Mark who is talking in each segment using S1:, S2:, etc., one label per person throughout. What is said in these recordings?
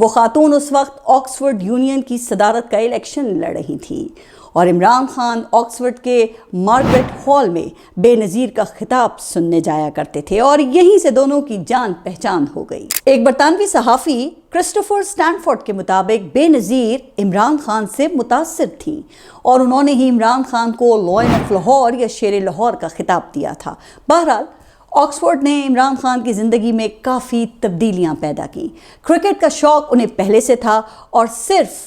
S1: وہ خاتون اس وقت آکسفورڈ یونین کی صدارت کا الیکشن لڑ رہی تھی اور عمران خان آکسفورڈ کے مارگریٹ ہال میں بے نظیر کا خطاب سننے جایا کرتے تھے اور یہیں سے دونوں کی جان پہچان ہو گئی۔ ایک برطانوی صحافی کرسٹوفر سٹینفورڈ کے مطابق بے نظیر عمران خان سے متاثر تھیں اور انہوں نے ہی عمران خان کو لائن آف لاہور یا شیر لاہور کا خطاب دیا تھا۔ بہرحال آکسفورڈ نے عمران خان کی زندگی میں کافی تبدیلیاں پیدا کی۔ کرکٹ کا شوق انہیں پہلے سے تھا اور صرف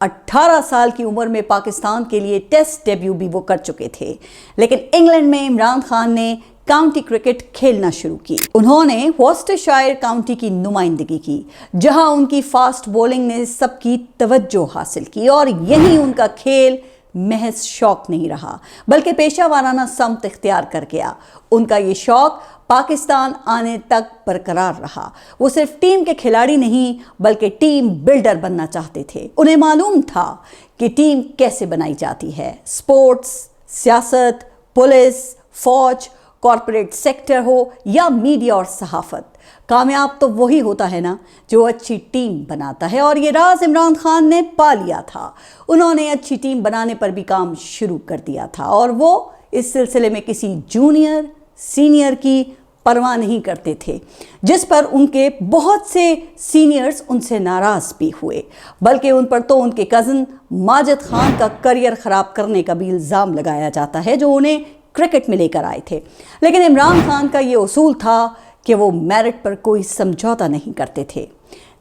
S1: 18 سال کی عمر میں پاکستان کے لیے ٹیسٹ ڈیبیو بھی وہ کر چکے تھے، لیکن انگلینڈ میں عمران خان نے کاؤنٹی کرکٹ کھیلنا شروع کی۔ انہوں نے وورسٹرشائر کاؤنٹی کی نمائندگی کی، جہاں ان کی فاسٹ بولنگ نے سب کی توجہ حاصل کی اور یہی ان کا کھیل محض شوق نہیں رہا بلکہ پیشہ وارانہ سمت اختیار کر گیا۔ ان کا یہ شوق پاکستان آنے تک برقرار رہا۔ وہ صرف ٹیم کے کھلاڑی نہیں بلکہ ٹیم بلڈر بننا چاہتے تھے۔ انہیں معلوم تھا کہ ٹیم کیسے بنائی جاتی ہے۔ سپورٹس، سیاست، پولیس، فوج، کارپوریٹ سیکٹر ہو یا میڈیا اور صحافت، کامیاب تو وہی ہوتا ہے نا جو اچھی ٹیم بناتا ہے، اور یہ راز عمران خان نے پا لیا تھا۔ انہوں نے اچھی ٹیم بنانے پر بھی کام شروع کر دیا تھا اور وہ اس سلسلے میں کسی جونیئر سینئر کی پرواہ نہیں کرتے تھے، جس پر ان کے بہت سے سینئرز ان سے ناراض بھی ہوئے، بلکہ ان پر تو ان کے کزن ماجد خان کا کریئر خراب کرنے کا بھی الزام لگایا جاتا ہے جو انہیں کرکٹ میں لے کر آئے تھے۔ لیکن عمران خان کا یہ اصول تھا کہ وہ میرٹ پر کوئی سمجھوتا نہیں کرتے تھے۔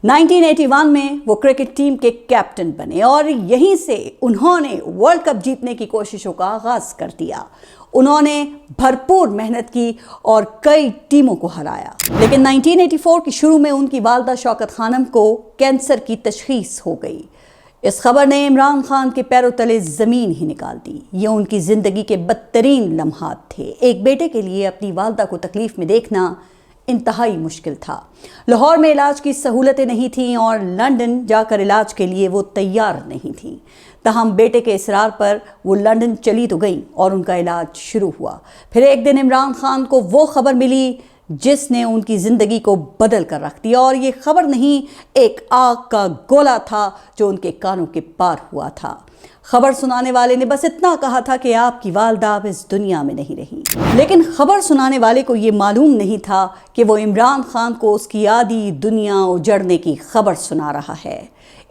S1: 1981 میں وہ کرکٹ ٹیم کے کیپٹن بنے اور یہیں سے انہوں نے ورلڈ کپ جیتنے کی کوششوں کا آغاز کر دیا۔ انہوں نے بھرپور محنت کی اور کئی ٹیموں کو ہرایا، لیکن 1984 کی شروع میں ان کی والدہ شوکت خانم کو کینسر کی تشخیص ہو گئی۔ اس خبر نے عمران خان کے پیروں تلے زمین ہی نکال دی۔ یہ ان کی زندگی کے بدترین لمحات تھے۔ ایک بیٹے کے لیے اپنی والدہ کو تکلیف میں دیکھنا انتہائی مشکل تھا۔ لاہور میں علاج کی سہولتیں نہیں تھیں اور لندن جا کر علاج کے لیے وہ تیار نہیں تھیں۔ تاہم بیٹے کے اصرار پر وہ لندن چلی تو گئیں اور ان کا علاج شروع ہوا۔ پھر ایک دن عمران خان کو وہ خبر ملی جس نے ان کی زندگی کو بدل کر رکھ دیا، اور یہ خبر نہیں ایک آگ کا گولا تھا جو ان کے کانوں کے پار ہوا تھا۔ خبر سنانے والے نے بس اتنا کہا تھا کہ آپ کی والدہ اب اس دنیا میں نہیں رہی، لیکن خبر سنانے والے کو یہ معلوم نہیں تھا کہ وہ عمران خان کو اس کی آدھی دنیا اجڑنے کی خبر سنا رہا ہے۔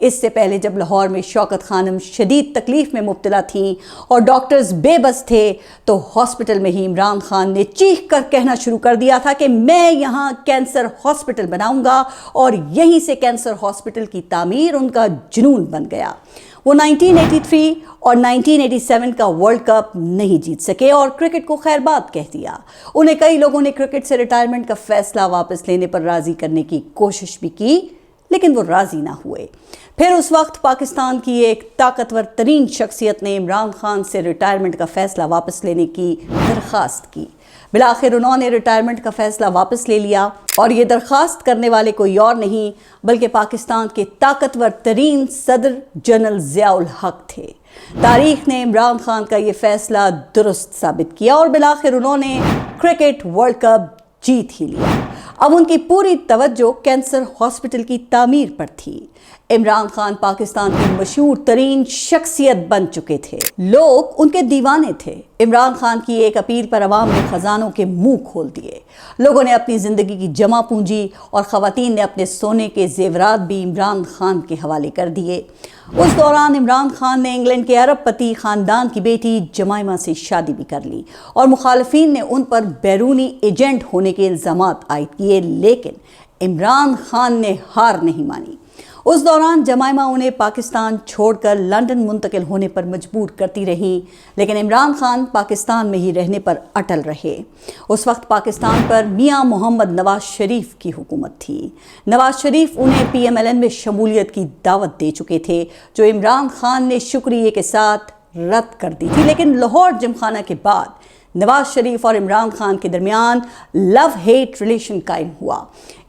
S1: اس سے پہلے جب لاہور میں شوکت خانم شدید تکلیف میں مبتلا تھیں اور ڈاکٹرز بے بس تھے تو ہاسپٹل میں ہی عمران خان نے چیخ کر کہنا شروع کر دیا تھا کہ میں یہاں کینسر ہاسپٹل بناؤں گا، اور یہیں سے کینسر ہاسپٹل کی تعمیر ان کا جنون بن گیا۔ وہ 1983 اور 1987 کا ورلڈ کپ نہیں جیت سکے اور کرکٹ کو خیر بات کہہ دیا۔ انہیں کئی لوگوں نے کرکٹ سے ریٹائرمنٹ کا فیصلہ واپس لینے پر راضی کرنے کی کوشش بھی کی، لیکن وہ راضی نہ ہوئے۔ پھر اس وقت پاکستان کی ایک طاقتور ترین شخصیت نے عمران خان سے ریٹائرمنٹ کا فیصلہ واپس لینے کی درخواست کی۔ بالآخر انہوں نے ریٹائرمنٹ کا فیصلہ واپس لے لیا، اور یہ درخواست کرنے والے کوئی اور نہیں بلکہ پاکستان کے طاقتور ترین صدر جنرل ضیاء الحق تھے۔ تاریخ نے عمران خان کا یہ فیصلہ درست ثابت کیا اور بالآخر انہوں نے کرکٹ ورلڈ کپ جیت ہی لیا۔ اب ان کی پوری توجہ کینسر ہاسپٹل کی تعمیر پر تھی۔ عمران خان پاکستان کی مشہور ترین شخصیت بن چکے تھے۔ لوگ ان کے دیوانے تھے۔ عمران خان کی ایک اپیل پر عوام نے خزانوں کے منہ کھول دیے۔ لوگوں نے اپنی زندگی کی جمع پونجی اور خواتین نے اپنے سونے کے زیورات بھی عمران خان کے حوالے کر دیے۔ اس دوران عمران خان نے انگلینڈ کے ارب پتی خاندان کی بیٹی جمائمہ سے شادی بھی کر لی اور مخالفین نے ان پر بیرونی ایجنٹ ہونے کے الزامات عائد کیے، لیکن عمران خان نے ہار نہیں مانی۔ اس دوران جمائمہ انہیں پاکستان چھوڑ کر لندن منتقل ہونے پر مجبور کرتی رہیں، لیکن عمران خان پاکستان میں ہی رہنے پر اٹل رہے۔ اس وقت پاکستان پر میاں محمد نواز شریف کی حکومت تھی۔ نواز شریف انہیں PMLN میں شمولیت کی دعوت دے چکے تھے، جو عمران خان نے شکریہ کے ساتھ رد کر دی تھی، لیکن لاہور جمخانہ کے بعد نواز شریف اور عمران خان کے درمیان لو ہیٹ ریلیشن قائم ہوا۔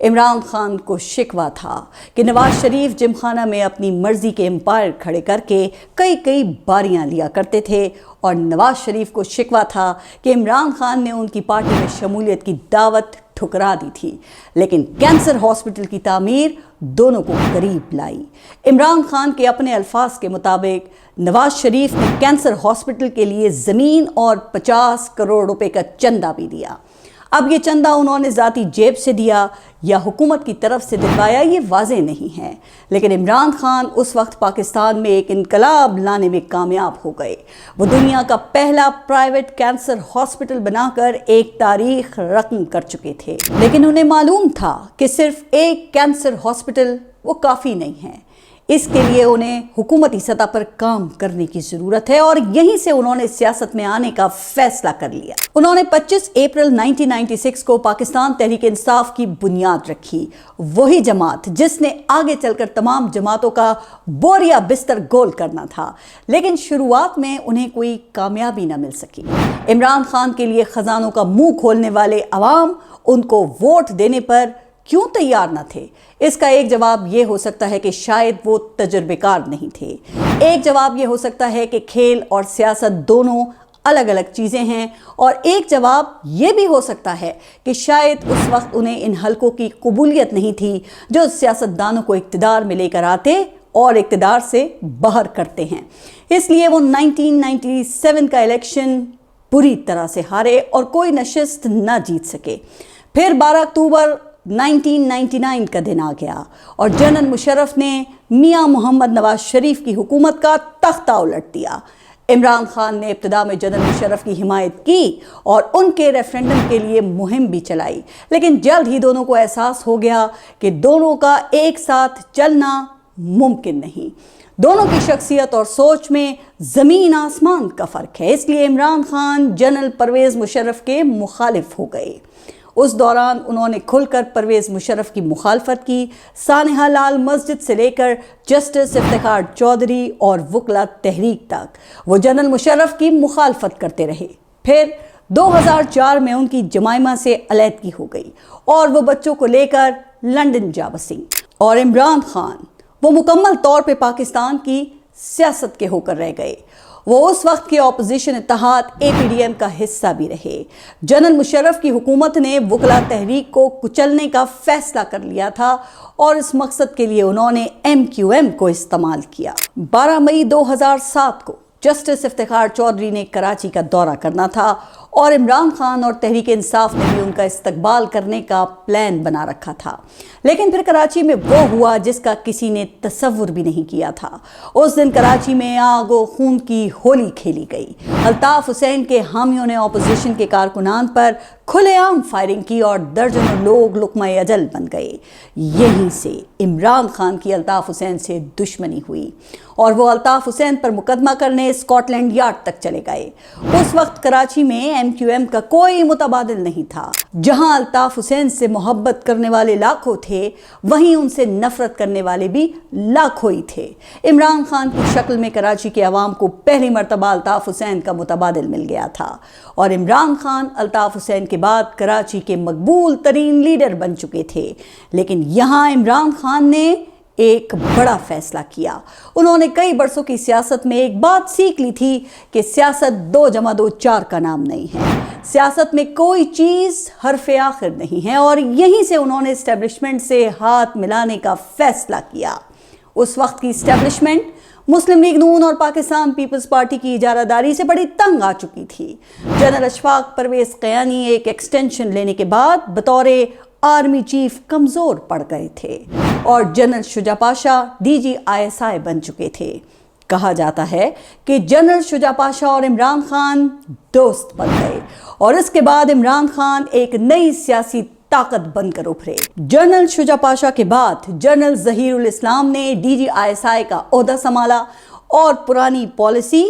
S1: عمران خان کو شکوہ تھا کہ نواز شریف جمخانہ میں اپنی مرضی کے امپائر کھڑے کر کے کئی باریاں لیا کرتے تھے، اور نواز شریف کو شکوہ تھا کہ عمران خان نے ان کی پارٹی میں شمولیت کی دعوت ٹھکرا دی تھی، لیکن کینسر ہاسپٹل کی تعمیر دونوں کو قریب لائی۔ عمران خان کے اپنے الفاظ کے مطابق نواز شریف نے کینسر ہاسپٹل کے لیے زمین اور 50 کروڑ روپے کا چندہ بھی دیا۔ اب یہ چندہ انہوں نے ذاتی جیب سے دیا یا حکومت کی طرف سے دلوایا، یہ واضح نہیں ہے، لیکن عمران خان اس وقت پاکستان میں ایک انقلاب لانے میں کامیاب ہو گئے۔ وہ دنیا کا پہلا پرائیویٹ کینسر ہاسپٹل بنا کر ایک تاریخ رقم کر چکے تھے، لیکن انہیں معلوم تھا کہ صرف ایک کینسر ہاسپٹل وہ کافی نہیں ہے۔ اس کے لیے انہیں حکومتی سطح پر کام کرنے کی ضرورت ہے، اور یہیں سے انہوں نے سیاست میں آنے کا فیصلہ کر لیا۔ انہوں نے 25 اپریل 1996 کو پاکستان تحریک انصاف کی بنیاد رکھی، وہی جماعت جس نے آگے چل کر تمام جماعتوں کا بوریا بستر گول کرنا تھا، لیکن شروعات میں انہیں کوئی کامیابی نہ مل سکی۔ عمران خان کے لیے خزانوں کا منہ کھولنے والے عوام ان کو ووٹ دینے پر کیوں تیار نہ تھے؟ اس کا ایک جواب یہ ہو سکتا ہے کہ شاید وہ تجربے کار نہیں تھے۔ ایک جواب یہ ہو سکتا ہے کہ کھیل اور سیاست دونوں الگ الگ چیزیں ہیں، اور ایک جواب یہ بھی ہو سکتا ہے کہ شاید اس وقت انہیں ان حلقوں کی قبولیت نہیں تھی جو سیاستدانوں کو اقتدار میں لے کر آتے اور اقتدار سے باہر کرتے ہیں۔ اس لیے وہ 1997 کا الیکشن بری طرح سے ہارے اور کوئی نشست نہ جیت سکے۔ پھر 12 اکتوبر 1999 کا دن آ گیا اور جنرل مشرف نے میاں محمد نواز شریف کی حکومت کا تختہ الٹ دیا۔ عمران خان نے ابتدا میں جنرل مشرف کی حمایت کی اور ان کے ریفرینڈم کے لیے مہم بھی چلائی، لیکن جلد ہی دونوں کو احساس ہو گیا کہ دونوں کا ایک ساتھ چلنا ممکن نہیں۔ دونوں کی شخصیت اور سوچ میں زمین آسمان کا فرق ہے، اس لیے عمران خان جنرل پرویز مشرف کے مخالف ہو گئے۔ اس دوران انہوں نے کھل کر پرویز مشرف کی مخالفت کی۔ سانحہ لال مسجد سے لے کر جسٹس افتخار چودھری اور وکلا تحریک تک وہ جنرل مشرف کی مخالفت کرتے رہے۔ پھر 2004 میں ان کی جمائمہ سے علیحدگی ہو گئی اور وہ بچوں کو لے کر لندن جا بسیں، اور عمران خان وہ مکمل طور پہ پاکستان کی سیاست کے ہو کر رہ گئے۔ وہ اس وقت کے اپوزیشن اتحاد APDM کا حصہ بھی رہے۔ جنرل مشرف کی حکومت نے وکلا تحریک کو کچلنے کا فیصلہ کر لیا تھا، اور اس مقصد کے لیے انہوں نے MQM کو استعمال کیا۔ 12 مئی 2007 کو جسٹس افتخار چودھری نے کراچی کا دورہ کرنا تھا، اور عمران خان اور تحریک انصاف نے بھی ان کا استقبال کرنے کا پلان بنا رکھا تھا، لیکن پھر کراچی میں وہ ہوا جس کا کسی نے تصور بھی نہیں کیا تھا۔ اس دن کراچی میں آگ و خون کی ہولی کھیلی گئی۔ الطاف حسین کے حامیوں نے اپوزیشن کے کارکنان پر کھلے عام فائرنگ کی اور درجنوں لوگ لقمہ اجل بن گئے۔ یہیں سے عمران خان کی الطاف حسین سے دشمنی ہوئی، اور وہ الطاف حسین پر مقدمہ کرنے اسکاٹ لینڈ یارڈ تک چلے گئے۔ اس وقت کراچی میں MQM کا کوئی متبادل نہیں تھا۔ جہاں الطاف حسین سے محبت کرنے والے لاکھوں تھے، وہیں ان سے نفرت کرنے والے بھی لاکھوں ہی تھے۔ عمران خان کی شکل میں کراچی کے عوام کو پہلی مرتبہ الطاف حسین کا متبادل مل گیا تھا، اور عمران خان الطاف حسین کے بعد کراچی کے مقبول ترین لیڈر بن چکے تھے۔ لیکن یہاں عمران خان نے ایک بڑا فیصلہ کیا۔ انہوں نے کئی برسوں کی سیاست میں ایک بات سیکھ لی تھی کہ سیاست 2 + 2 = 4 کا نام نہیں ہے۔ سیاست میں کوئی چیز حرف آخر نہیں ہے، اور یہیں سے انہوں نے اسٹیبلشمنٹ سے ہاتھ ملانے کا فیصلہ کیا۔ اس وقت کی اسٹیبلشمنٹ مسلم لیگ نون اور پاکستان پیپلز پارٹی کی اجارہ داری سے بڑی تنگ آ چکی تھی۔ جنرل اشفاق پرویز قیانی ایک ایکسٹینشن لینے کے بعد بطور آرمی چیف کمزور پڑ گئے تھے، اور جنرل شجاع پاشا DG ISI بن چکے تھے۔ کہا جاتا ہے کہ جنرل شجاع پاشا اور عمران خان دوست بن گئے، اور اس کے بعد عمران خان ایک نئی سیاسی طاقت بن کر ابھرے۔ جنرل شجاع پاشا کے بعد جنرل ظہیر الاسلام نے DG ISI کا عہدہ سنبھالا اور پرانی پالیسی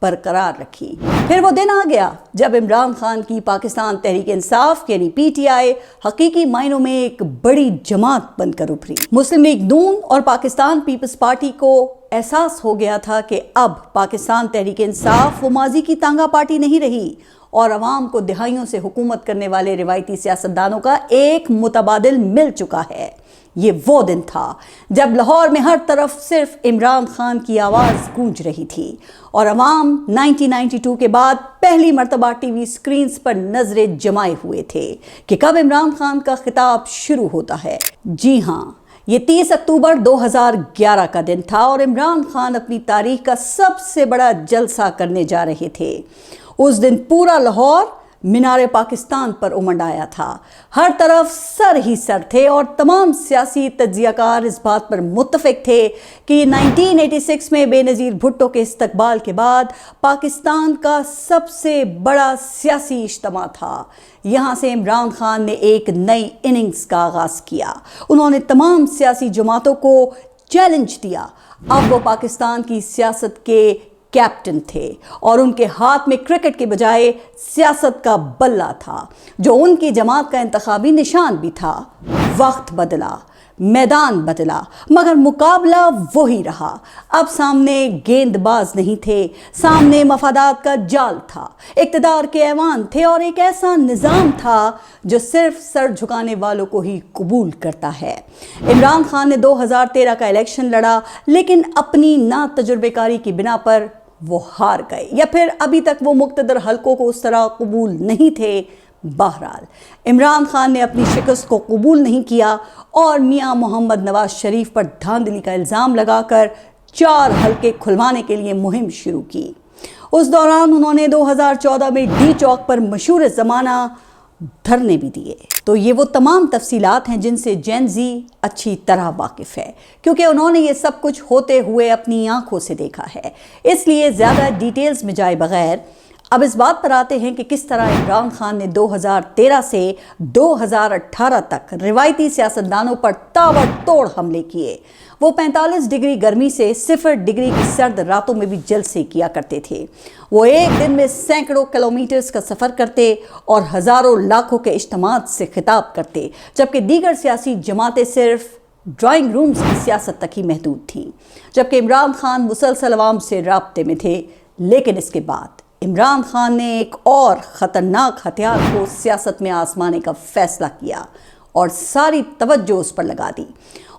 S1: برقرار رکھی۔ پھر وہ دن آ گیا جب عمران خان کی پاکستان تحریک انصاف یعنی PTI حقیقی معنوں میں ایک بڑی جماعت بن کر ابھری۔ مسلم لیگ نون اور پاکستان پیپلز پارٹی کو احساس ہو گیا تھا کہ اب پاکستان تحریک انصاف وہ ماضی کی تانگا پارٹی نہیں رہی، اور عوام کو دہائیوں سے حکومت کرنے والے روایتی سیاستدانوں کا ایک متبادل مل چکا ہے۔ یہ وہ دن تھا جب لاہور میں ہر طرف صرف عمران خان کی آواز گونج رہی تھی اور عوام 1992 کے بعد پہلی مرتبہ ٹی وی سکرینز پر نظریں جمائے ہوئے تھے کہ کب عمران خان کا خطاب شروع ہوتا ہے۔ جی ہاں، یہ 30 اکتوبر 2011 کا دن تھا اور عمران خان اپنی تاریخ کا سب سے بڑا جلسہ کرنے جا رہے تھے۔ اس دن پورا لاہور مینار پاکستان پر امنڈ آیا تھا۔ ہر طرف سر ہی سر تھے اور تمام سیاسی تجزیہ کار اس بات پر متفق تھے کہ یہ 1986 میں بے نظیر بھٹو کے استقبال کے بعد پاکستان کا سب سے بڑا سیاسی اجتماع تھا۔ یہاں سے عمران خان نے ایک نئی اننگز کا آغاز کیا۔ انہوں نے تمام سیاسی جماعتوں کو چیلنج دیا۔ اب وہ پاکستان کی سیاست کے کیپٹن تھے اور ان کے ہاتھ میں کرکٹ کے بجائے سیاست کا بلہ تھا جو ان کی جماعت کا انتخابی نشان بھی تھا۔ وقت بدلا، میدان بدلا، مگر مقابلہ وہی رہا۔ اب سامنے گیند باز نہیں تھے، سامنے مفادات کا جال تھا، اقتدار کے ایوان تھے اور ایک ایسا نظام تھا جو صرف سر جھکانے والوں کو ہی قبول کرتا ہے۔ عمران خان نے 2013 کا الیکشن لڑا، لیکن اپنی نا تجربے کاری کی بنا پر وہ ہار گئے، یا پھر ابھی تک وہ مقتدر حلقوں کو اس طرح قبول نہیں تھے۔ بہرحال عمران خان نے اپنی شکست کو قبول نہیں کیا اور میاں محمد نواز شریف پر دھاندلی کا الزام لگا کر 4 حلقے کھلوانے کے لیے مہم شروع کی۔ اس دوران انہوں نے 2014 میں ڈی چوک پر مشہور زمانہ دھرنے بھی دیے۔ تو یہ وہ تمام تفصیلات ہیں جن سے جین زی اچھی طرح واقف ہے، کیونکہ انہوں نے یہ سب کچھ ہوتے ہوئے اپنی آنکھوں سے دیکھا ہے۔ اس لیے زیادہ ڈیٹیلز میں جائے بغیر اب اس بات پر آتے ہیں کہ کس طرح عمران خان نے 2013 سے 2018 تک روایتی سیاستدانوں پر تاوڑ توڑ حملے کیے۔ وہ 45 ڈگری گرمی سے 0 ڈگری کی سرد راتوں میں بھی جلسے کیا کرتے تھے۔ وہ ایک دن میں سینکڑوں کلومیٹرز کا سفر کرتے اور ہزاروں لاکھوں کے اجتماعات سے خطاب کرتے، جبکہ دیگر سیاسی جماعتیں صرف ڈرائنگ رومز کی سیاست تک ہی محدود تھیں، جبکہ عمران خان مسلسل عوام سے رابطے میں تھے۔ لیکن اس کے بعد عمران خان نے ایک اور خطرناک ہتھیار کو سیاست میں آزمانے کا فیصلہ کیا اور ساری توجہ اس پر لگا دی۔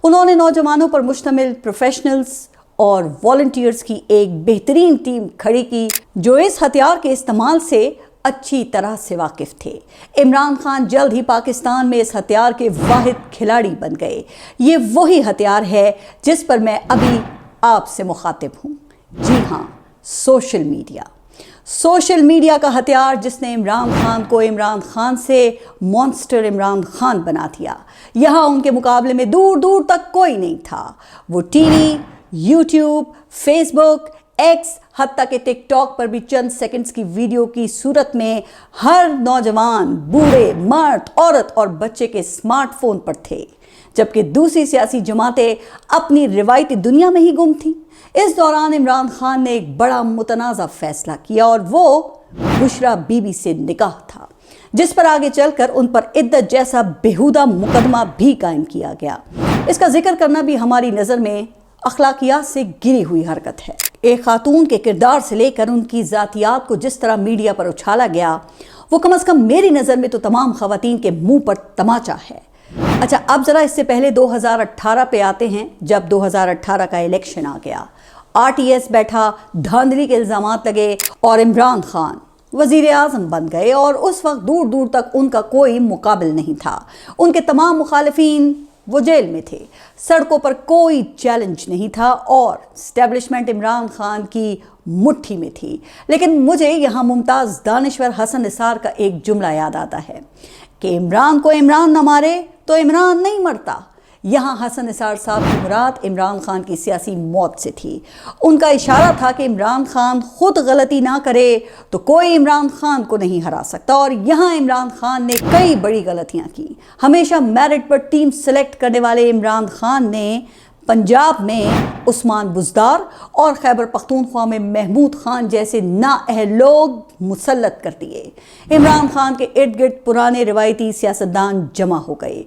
S1: انہوں نے نوجوانوں پر مشتمل پروفیشنلز اور والنٹیئرز کی ایک بہترین ٹیم کھڑی کی جو اس ہتھیار کے استعمال سے اچھی طرح سے واقف تھے۔ عمران خان جلد ہی پاکستان میں اس ہتھیار کے واحد کھلاڑی بن گئے۔ یہ وہی ہتھیار ہے جس پر میں ابھی آپ سے مخاطب ہوں۔ جی ہاں، سوشل میڈیا۔ سوشل میڈیا کا ہتھیار جس نے عمران خان کو عمران خان سے مانسٹر عمران خان بنا دیا۔ یہاں ان کے مقابلے میں دور دور تک کوئی نہیں تھا۔ وہ ٹی وی، یوٹیوب، فیس بک، ایکس، حتیٰ کہ ٹک ٹاک پر بھی چند سیکنڈز کی ویڈیو کی صورت میں ہر نوجوان، بوڑھے، مرد، عورت اور بچے کے اسمارٹ فون پر تھے، جبکہ دوسری سیاسی جماعتیں اپنی روایتی دنیا میں ہی گم تھیں۔ اس دوران عمران خان نے ایک بڑا متنازع فیصلہ کیا اور وہ بشرا بی بی سے نکاح تھا، جس پر آگے چل کر ان پر عدت جیسا بیہودہ مقدمہ بھی قائم کیا گیا۔ اس کا ذکر کرنا بھی ہماری نظر میں اخلاقیات سے گری ہوئی حرکت ہے۔ ایک خاتون کے کردار سے لے کر ان کی ذاتیات کو جس طرح میڈیا پر اچھالا گیا، وہ کم از کم میری نظر میں تو تمام خواتین کے منہ پر تماچا ہے۔ اچھا، اب ذرا اس سے پہلے 2018 پہ آتے ہیں، جب 2018 کا الیکشن آ گیا، آر ٹی ایس بیٹھا، دھاندلی کے الزامات لگے اور عمران خان وزیر اعظم بن گئے، اور اس وقت دور دور تک ان کا کوئی مقابل نہیں تھا۔ ان کے تمام مخالفین وہ جیل میں تھے، سڑکوں پر کوئی چیلنج نہیں تھا اور اسٹیبلشمنٹ عمران خان کی مٹھی میں تھی۔ لیکن مجھے یہاں ممتاز دانشور حسن نثار کا ایک جملہ یاد آتا ہے کہ عمران کو عمران نہ مارے تو عمران نہیں مرتا۔ یہاں حسن نثار صاحب کی مراد عمران خان کی سیاسی موت سے تھی۔ ان کا اشارہ تھا کہ عمران خان خود غلطی نہ کرے تو کوئی عمران خان کو نہیں ہرا سکتا، اور یہاں عمران خان نے کئی بڑی غلطیاں کی۔ ہمیشہ میرٹ پر ٹیم سلیکٹ کرنے والے عمران خان نے پنجاب میں عثمان بزدار اور خیبر پختونخوا میں محمود خان جیسے نااہل لوگ مسلط کر دیے۔ عمران خان کے ارد گرد پرانے روایتی سیاستدان جمع ہو گئے۔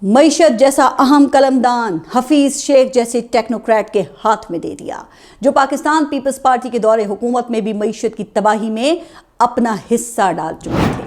S1: معیشت جیسا اہم قلمدان حفیظ شیخ جیسے ٹیکنوکریٹ کے ہاتھ میں دے دیا، جو پاکستان پیپلز پارٹی کے دور حکومت میں بھی معیشت کی تباہی میں اپنا حصہ ڈال چکے تھے۔